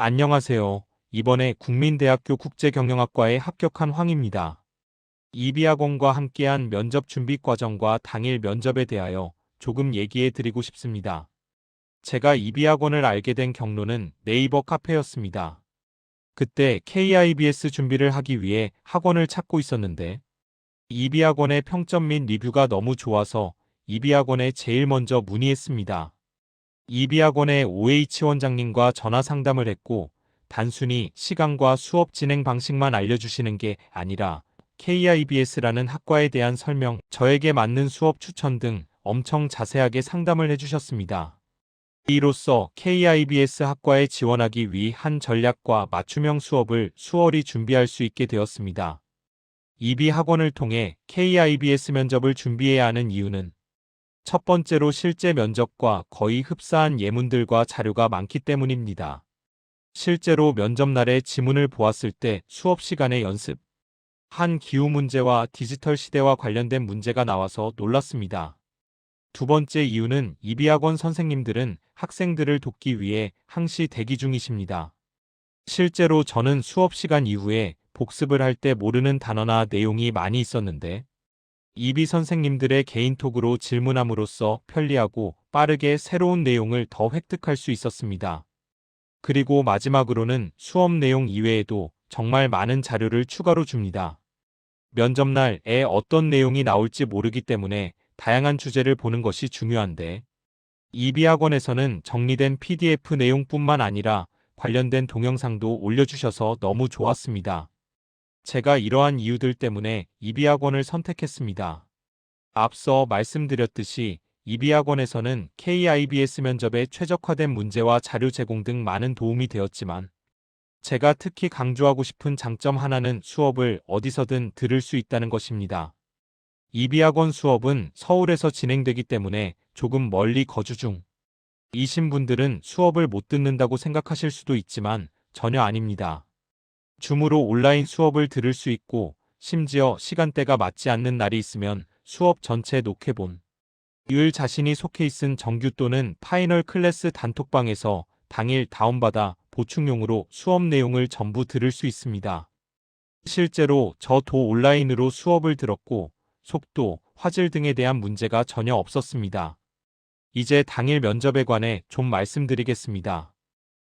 안녕하세요. 이번에 국민대학교 국제경영학과에 합격한 황입니다. 이비학원과 함께한 면접 준비 과정과 당일 면접에 대하여 조금 얘기해 드리고 싶습니다. 제가 이비학원을 알게 된 경로는 네이버 카페였습니다. 그때 KIBS 준비를 하기 위해 학원을 찾고 있었는데 이비학원의 평점 및 리뷰가 너무 좋아서 이비학원에 제일 먼저 문의했습니다. 이비학원의 OH 원장님과 전화 상담을 했고 단순히 시간과 수업 진행 방식만 알려주시는 게 아니라 KIBS라는 학과에 대한 설명, 저에게 맞는 수업 추천 등 엄청 자세하게 상담을 해주셨습니다. 이로써 KIBS 학과에 지원하기 위한 전략과 맞춤형 수업을 수월히 준비할 수 있게 되었습니다. 이비 학원을 통해 KIBS 면접을 준비해야 하는 이유는 첫 번째로 실제 면접과 거의 흡사한 예문들과 자료가 많기 때문입니다. 실제로 면접날에 지문을 보았을 때 수업 시간에 연습, 한 기후 문제와 디지털 시대와 관련된 문제가 나와서 놀랐습니다. 두 번째 이유는 이비학원 선생님들은 학생들을 돕기 위해 항시 대기 중이십니다. 실제로 저는 수업 시간 이후에 복습을 할 때 모르는 단어나 내용이 많이 있었는데 이비 선생님들의 개인톡으로 질문함으로써 편리하고 빠르게 새로운 내용을 더 획득할 수 있었습니다. 그리고 마지막으로는 수업 내용 이외에도 정말 많은 자료를 추가로 줍니다. 면접날에 어떤 내용이 나올지 모르기 때문에 다양한 주제를 보는 것이 중요한데 이비학원에서는 정리된 PDF 내용뿐만 아니라 관련된 동영상도 올려주셔서 너무 좋았습니다. 제가 이러한 이유들 때문에 이비학원을 선택했습니다. 앞서 말씀드렸듯이 이비학원에서는 KIBS 면접에 최적화된 문제와 자료 제공 등 많은 도움이 되었지만 제가 특히 강조하고 싶은 장점 하나는 수업을 어디서든 들을 수 있다는 것입니다. 이비학원 수업은 서울에서 진행되기 때문에 조금 멀리 거주 중이신 분들은 수업을 못 듣는다고 생각하실 수도 있지만 전혀 아닙니다. 줌으로 온라인 수업을 들을 수 있고 심지어 시간대가 맞지 않는 날이 있으면 수업 전체 녹회본 을 자신이 속해 있은 정규 또는 파이널 클래스 단톡방에서 당일 다운받아 보충용으로 수업 내용을 전부 들을 수 있습니다. 실제로 저도 온라인으로 수업을 들었고 속도, 화질 등에 대한 문제가 전혀 없었습니다. 이제 당일 면접에 관해 좀 말씀드리겠습니다.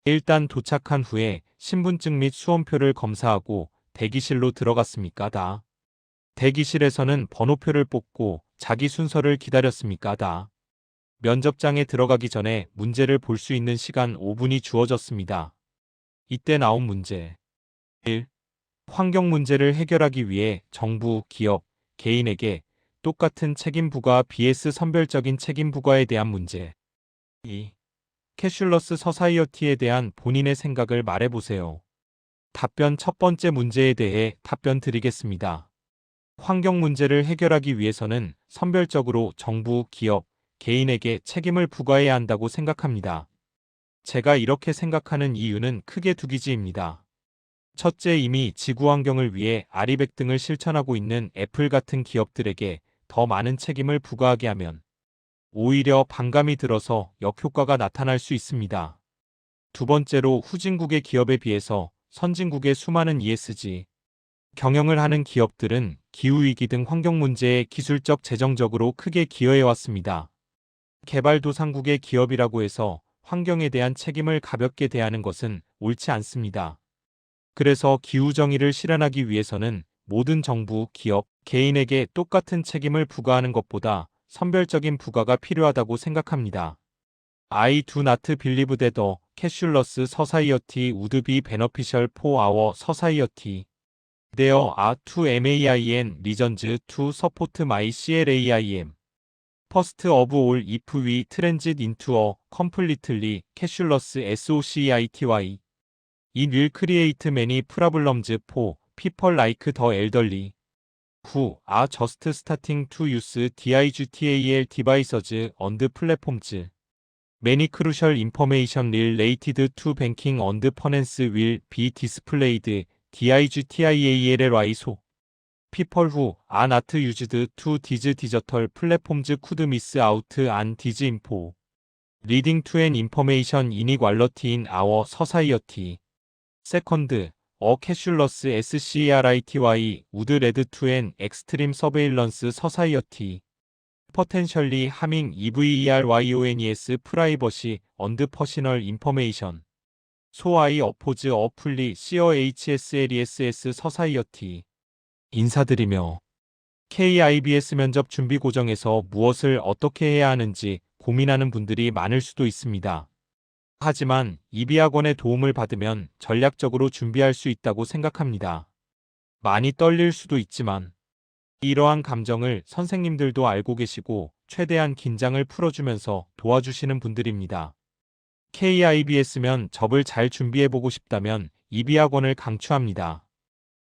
일단 도착한 후에 신분증 및 수험표를 검사하고 대기실로 들어갔습니까? 다. 대기실에서는 번호표를 뽑고 자기 순서를 기다렸습니까? 다. 면접장에 들어가기 전에 문제를 볼 수 있는 시간 5분이 주어졌습니다. 이때 나온 문제 1. 환경 문제를 해결하기 위해 정부, 기업, 개인에게 똑같은 책임 부과 vs 선별적인 책임 부과에 대한 문제 2. 캐슐러스 서사이어티에 대한 본인의 생각을 말해보세요. 답변 첫 번째 문제에 대해 답변 드리겠습니다. 환경 문제를 해결하기 위해서는 선별적으로 정부, 기업, 개인에게 책임을 부과해야 한다고 생각합니다. 제가 이렇게 생각하는 이유는 크게 두 가지입니다. 첫째, 이미 지구 환경을 위해 아리백 등을 실천하고 있는 애플 같은 기업들에게 더 많은 책임을 부과하게 하면 오히려 반감이 들어서 역효과가 나타날 수 있습니다. 두 번째로 후진국의 기업에 비해서 선진국의 수많은 ESG 경영을 하는 기업들은 기후위기 등 환경 문제에 기술적 재정적으로 크게 기여해왔습니다. 개발도상국의 기업이라고 해서 환경에 대한 책임을 가볍게 대하는 것은 옳지 않습니다. 그래서 기후정의를 실현하기 위해서는 모든 정부, 기업, 개인에게 똑같은 책임을 부과하는 것보다 선별적인 부과가 필요하다고 생각합니다. I do not believe that the cashless society would be beneficial for our society. There are two main reasons to support my CLAIM. First of all, if we transit into a completely cashless society, it will create many problems for people like the elderly, who are just starting to use digital devices and platforms. Many crucial information related to banking and finance will be displayed digitally, so people who are not used to these digital platforms could miss out on this info. Reading to an information inequality in our society. Second, a cashless SCRITY would lead to an extreme surveillance society, potentially harming everyone's privacy and personal information. So I oppose a fully CHSLESS society. 인사드리며 KIBS 면접 준비 고정에서 무엇을 어떻게 해야 하는지 고민하는 분들이 많을 수도 있습니다. 하지만 이비학원의 도움을 받으면 전략적으로 준비할 수 있다고 생각합니다. 많이 떨릴 수도 있지만 이러한 감정을 선생님들도 알고 계시고 최대한 긴장을 풀어주면서 도와주시는 분들입니다. KIBS 면접을 잘 준비해보고 싶다면 이비학원을 강추합니다.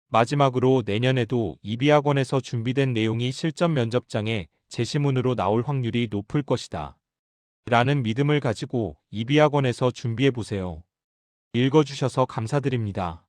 마지막으로 내년에도 이비학원에서 준비된 내용이 실전 면접장에 제시문으로 나올 확률이 높을 것이다. 라는 믿음을 가지고 이비학원에서 준비해보세요. 읽어주셔서 감사드립니다.